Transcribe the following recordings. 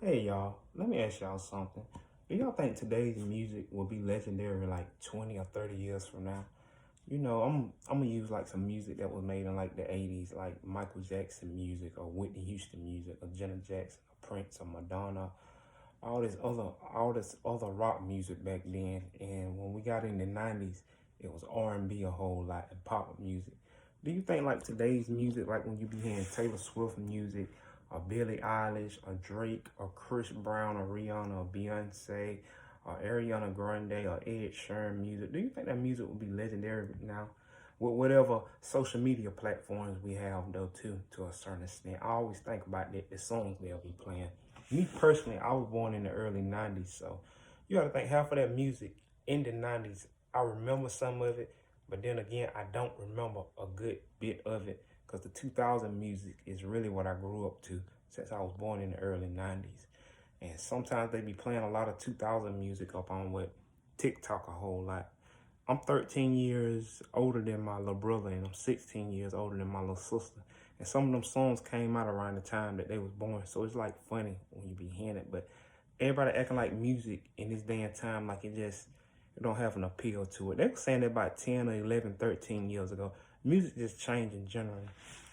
Hey y'all, let me ask y'all something. Do y'all think today's music will be legendary like 20 or 30 years from now? I'm gonna use like some music that was made in like the 80s, like Michael Jackson music or Whitney Houston music or Janet Jackson or Prince or Madonna, all this other rock music back then. And when we got in the 90s, it was R&B a whole lot and pop music. Do you think like today's music, like when you be hearing Taylor Swift music, or Billie Eilish, or Drake, or Chris Brown, or Rihanna, or Beyonce, or Ariana Grande, or Ed Sheeran music, do you think that music will be legendary now? With whatever social media platforms we have though too, to a certain extent. I always think about the songs they'll be playing. Me personally, I was born in the early 90s, so you gotta think half of that music in the 90s, I remember some of it, but then again, I don't remember a good bit of it because the 2000 music is really what I grew up to since I was born in the early 90s. And sometimes they be playing a lot of 2000 music up on what TikTok a whole lot. I'm 13 years older than my little brother, and I'm 16 years older than my little sister. And some of them songs came out around the time that they was born, so it's like funny when you be hearing it. But everybody acting like music in this day and time, like it don't have an appeal to it. They were saying that about 10 or 11, 13 years ago. Music just changing generally.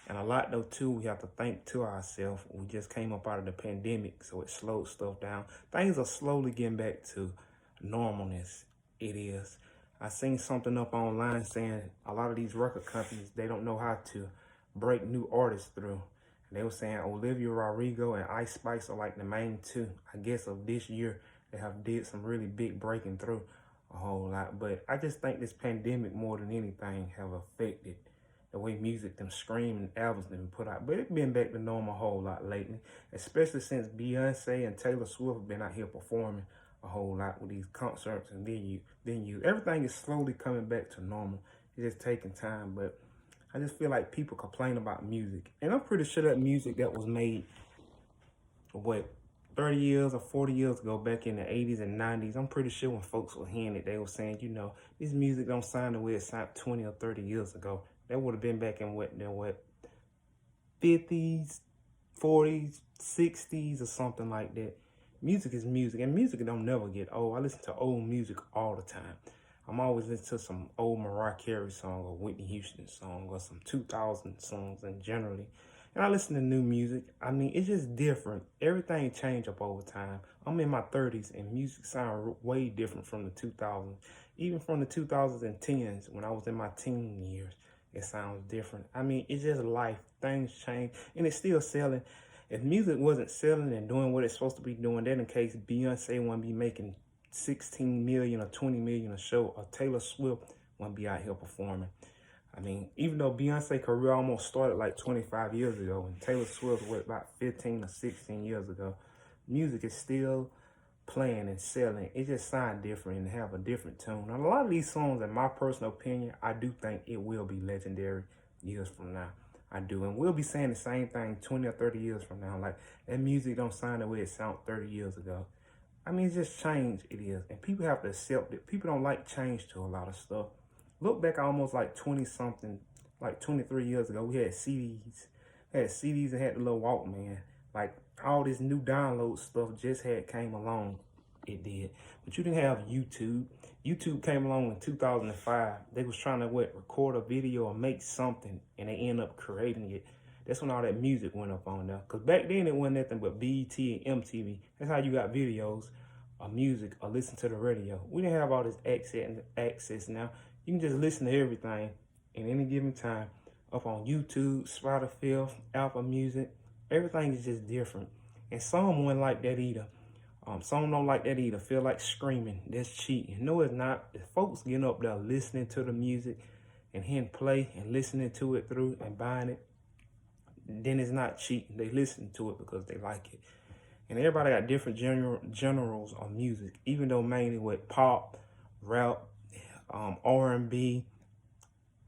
And a lot though too, we have to think to ourselves, we just came up out of the pandemic, so it slowed stuff down. Things are slowly getting back to normalness. It is. I seen something up online saying a lot of these record companies, they don't know how to break new artists through. And they were saying Olivia Rodrigo and Ice Spice are like the main two, I guess, of this year that have did some really big breaking through a whole lot. But I just think this pandemic more than anything have affected the way music, them streaming albums them put out. But it's been back to normal a whole lot lately, especially since Beyonce and Taylor Swift have been out here performing a whole lot with these concerts and venues. Everything is slowly coming back to normal. It's just taking time, but I just feel like people complain about music. And I'm pretty sure that music that was made, what, 30 years or 40 years ago, back in the 80s and 90s, I'm pretty sure when folks were hearing it, they were saying, this music don't sound the way it sounded 20 or 30 years ago. That would have been back in what, 50s, 40s, 60s, or something like that. Music is music, and music don't never get old. I listen to old music all the time. I'm always listening to some old Mariah Carey song or Whitney Houston song or some 2000 songs and generally. And I listen to new music. I mean, it's just different. Everything changed up over time. I'm in my 30s and music sounds way different from the 2000s. Even from the 2010s when I was in my teen years, it sounds different. I mean, it's just life. Things change and it's still selling. If music wasn't selling and doing what it's supposed to be doing, then in case Beyonce wouldn't be making 16 million or 20 million a show, or Taylor Swift wouldn't be out here performing. I mean, even though Beyonce career almost started like 25 years ago and Taylor Swift was about 15 or 16 years ago, music is still playing and selling. It just sounds different and have a different tune. And a lot of these songs, in my personal opinion, I do think it will be legendary years from now. I do. And we'll be saying the same thing 20 or 30 years from now. Like, that music don't sound the way it sounded 30 years ago. I mean, it's just change, it is. And people have to accept it. People don't like change to a lot of stuff. Look back almost like 20 something, like 23 years ago, we had CDs. Had CDs and had the little Walkman. Like, all this new download stuff just had came along. It did. But you didn't have YouTube. YouTube came along in 2005. They was trying to record a video or make something, and they end up creating it. That's when all that music went up on there. Because back then it wasn't nothing but BET and MTV. That's how you got videos or music or listen to the radio. We didn't have all this access now. You can just listen to everything at any given time up on YouTube, Spotify, Apple Music. Everything is just different. And some wouldn't like that either. Some don't like that either. Feel like screaming. That's cheating. No, it's not. If folks getting up there listening to the music and hitting play and listening to it through and buying it, then it's not cheating. They listen to it because they like it. And everybody got different genres of music, even though mainly with pop, rap, R&B,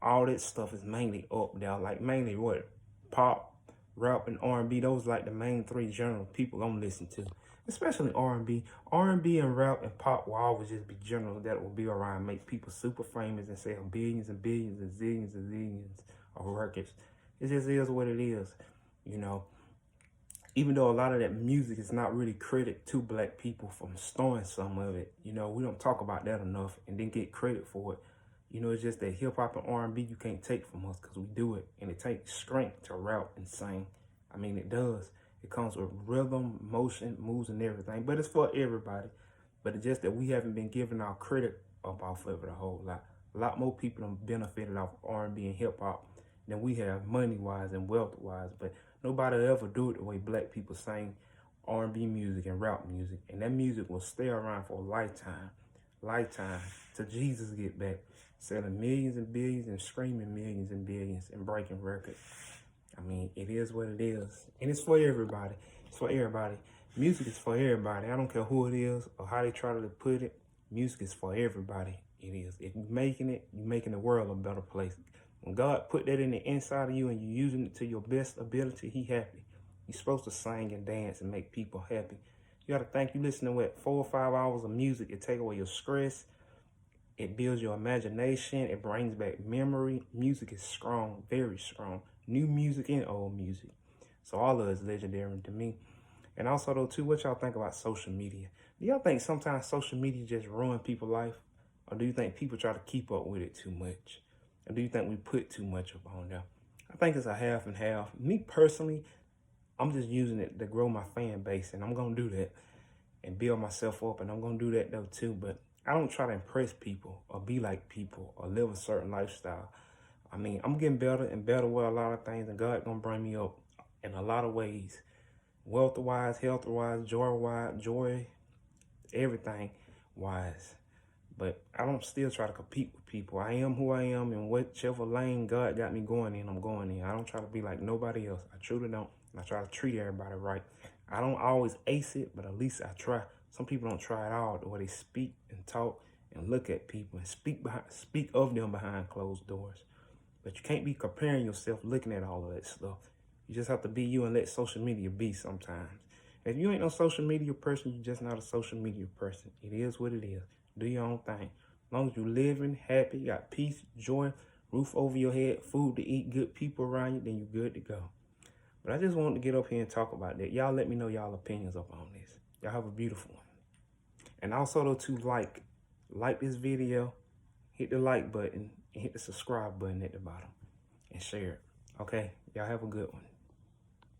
all that stuff is mainly up there. Like mainly what? Pop, rap, and R&B. Those like the main three genres people gonna listen to. Especially R&B. R&B and rap and pop will always just be genres that will be around, make people super famous and sell billions and billions and zillions and zillions of records. It just is what it is, you know. even though a lot of that music is not really credit to black people from starting some of it, you know, we don't talk about that enough and then get credit for it. You know, it's just that hip hop and R&B you can't take from us because we do it, and it takes strength to rap and sing. I mean, it does. It comes with rhythm, motion, moves, and everything, but it's for everybody. But it's just that we haven't been giving our credit up off of it a whole lot. A lot more people have benefited off R&B and hip hop than we have money-wise and wealth-wise, but nobody will ever do it the way black people sing R&B music and rap music. And that music will stay around for a lifetime, till Jesus get back, selling millions and billions and screaming millions and billions and breaking records. I mean, it is what it is. And it's for everybody. It's for everybody. Music is for everybody. I don't care who it is or how they try to put it. Music is for everybody. It is. If you're making it, you're making the world a better place. When God put that in the inside of you and you're using it to your best ability, He happy. You're supposed to sing and dance and make people happy. You got to think you listen to what, 4 or 5 hours of music. It take away your stress. It builds your imagination. It brings back memory. Music is strong, very strong. New music and old music. So all of it is legendary to me. And also though too, what y'all think about social media? Do y'all think sometimes social media just ruin people's life? Or do you think people try to keep up with it too much? Or do you think we put too much up on there? I think it's a half and half. Me personally, I'm just using it to grow my fan base, and I'm going to do that and build myself up, and I'm going to do that though too. But I don't try to impress people or be like people or live a certain lifestyle. I mean, I'm getting better and better with a lot of things, and God going to bring me up in a lot of ways. Wealth-wise, health-wise, joy, everything wise. But I don't still try to compete with people. I am who I am, and whichever lane God got me going in, I'm going in. I don't try to be like nobody else. I truly don't. I try to treat everybody right. I don't always ace it, but at least I try. Some people don't try at all, the way they speak and talk and look at people and speak of them behind closed doors. But you can't be comparing yourself looking at all of that stuff. You just have to be you and let social media be sometimes. If you ain't no social media person, you're just not a social media person. It is what it is. Do your own thing. As long as you're living, happy, you got peace, joy, roof over your head, food to eat, good people around you, then you're good to go. But I just wanted to get up here and talk about that. Y'all let me know y'all opinions up on this. Y'all have a beautiful one. And also though to like this video, hit the like button and hit the subscribe button at the bottom and share it. Okay? Y'all have a good one.